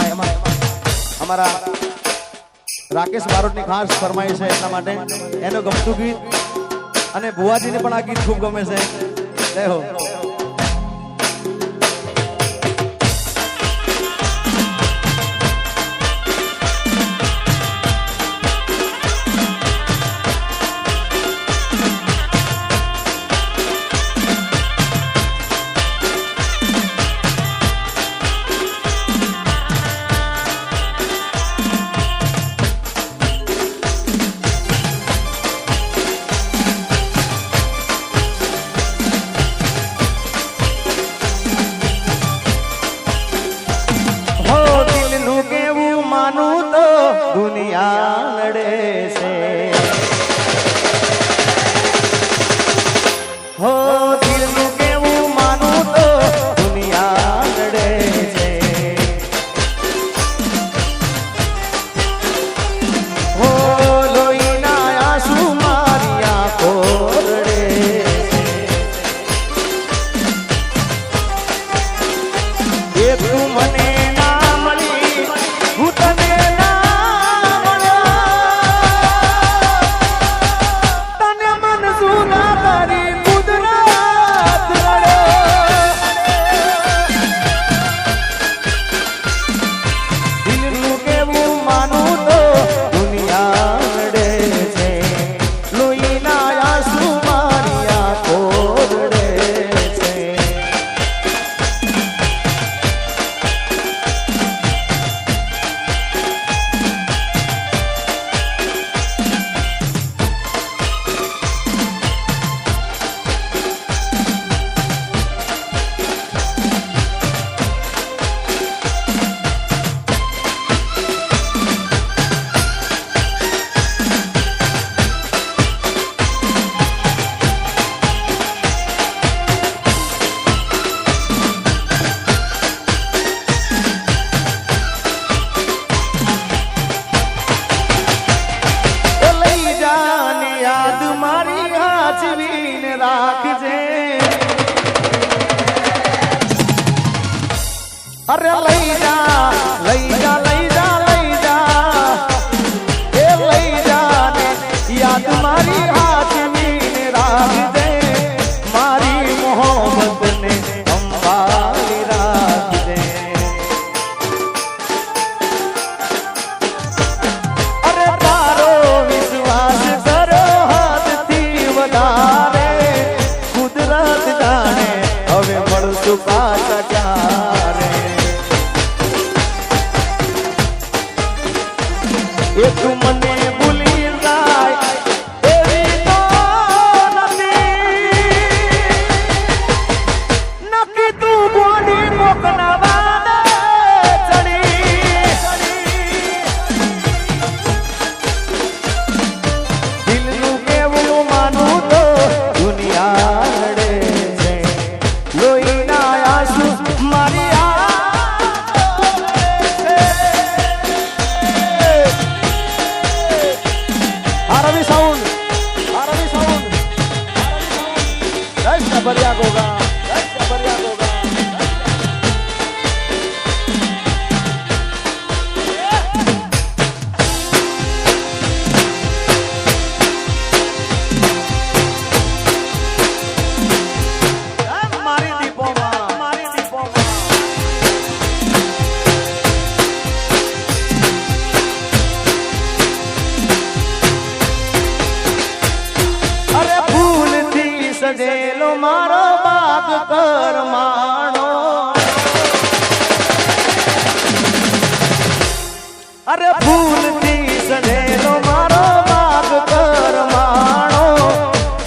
એમાં અમારા રાકેશ બારોટની ખાસ ફરમાઈશ છે એટલા માટે એનો ગમતું ગીત અને ભુવાજીને પણ આ ગીત ખૂબ ગમે છે. જય હો. દુનિયા લડે છે હો દિલનું કેવું માનું તો દુનિયા લડે છે હો લોહીના આંસુ મારી આંખો રડે છે એ તું મને ના મળી હું તને અરે લઈ જા લઈ જા લઈ જા લઈ જા એ લઈ જા ને યાદ મારી હાથની રાખજે મારી મોહબ્બતને સંભાળી રાખજે અરે તારો વિશ્વાસ કરો હાથથી વધારે કુદરત જાણે હવે મળશું પાછા ક્યારે એ તું મને ભૂલી જાય એવી તો નથી તું બોડી મોકના વાદે ચડી દિલનું કેવું માનું તો દુનિયા લડે છે લોહીના આંસુ મારી बढ़िया होगा बढ़िया होगा मारी दीपो अरे फूल थी सजेलो मारो बाग कर मानो अरे फूल थी सजेलो मारो बाग कर मानो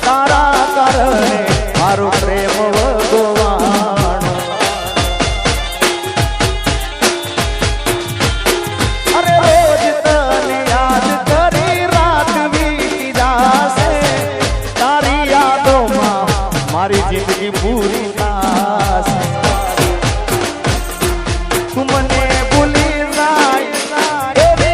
तारा करने मारो प्रेम भगवानो अरे रोज तने याद करी रात बीती जासे तारी यादों मारी जिंदगी पूरी थासे तू मने भूली जाए एवी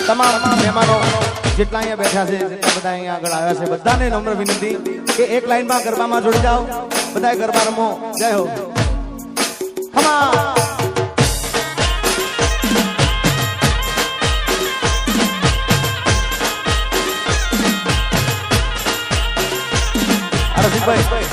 તમામ મહેમાનો જેટલા અહીંયા બેઠા છે જેટલા બધા અહીંયા આગળ આવ્યા છે બધાને નમ્ર વિનંતી કે એક લાઈનમાં ગરબામાં જોડી જાઓ બધાએ ગરબા રમો જય હો રસિકભાઈ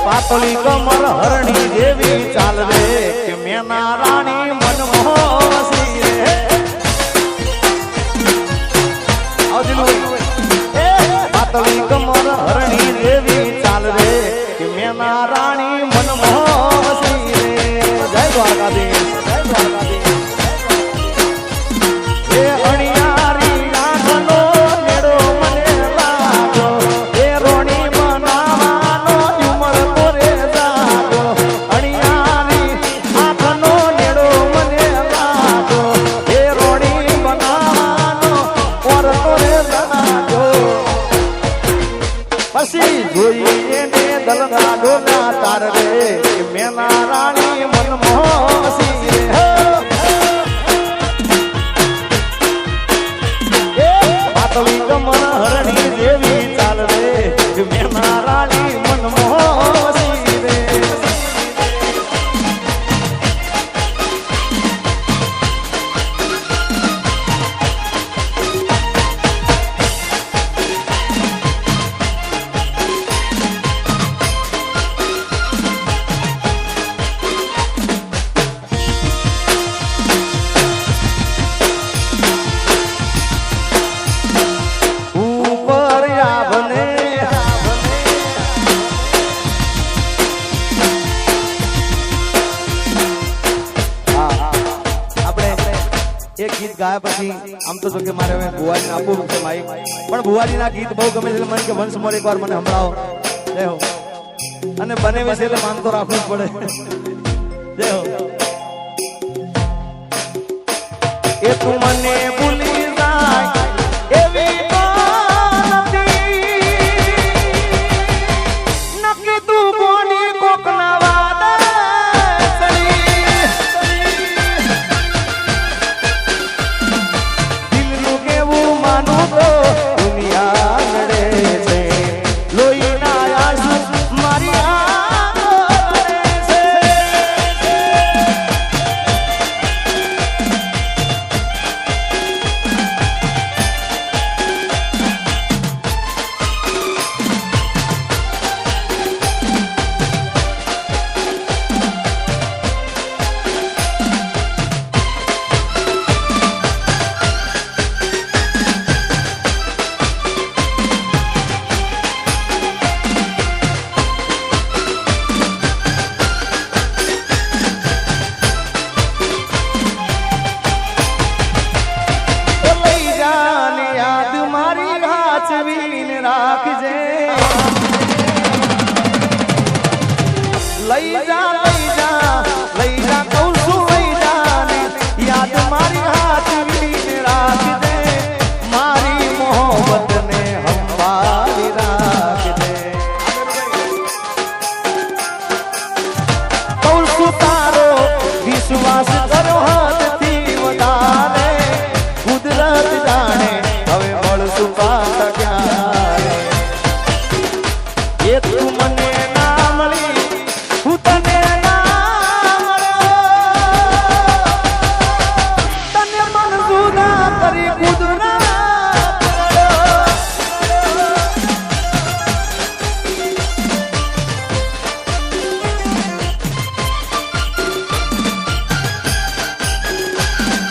પાતળી કમર હરણી દેવી ચાલ રે કે મેના રાણી મનમોહસી રે પાતળી કમર હરણી દેવી ચાલ રે કે મેના રાણી મનમોહસી રે જય દ્વારકાધીશ જય દ્વારકાધીશ એ અણિયારી નાખનો મેળો મને લાગ્યો એ રોણી બનાવવાનો ઉમર કોરે જાગ્યો અણિયારી નાખનો મેળો એક ગીત ગાયા પછી આમ તો જો કે મારે હવે ભુવાજીને આપવું છે માઈક, પણ ભુવાજીના ગીત બહુ ગમે છે એટલે મને કે વંશ મોર એકવાર મને સંભળાવો. જય હો. અને બને વિશે એટલે માન તો રાખવું જ પડે.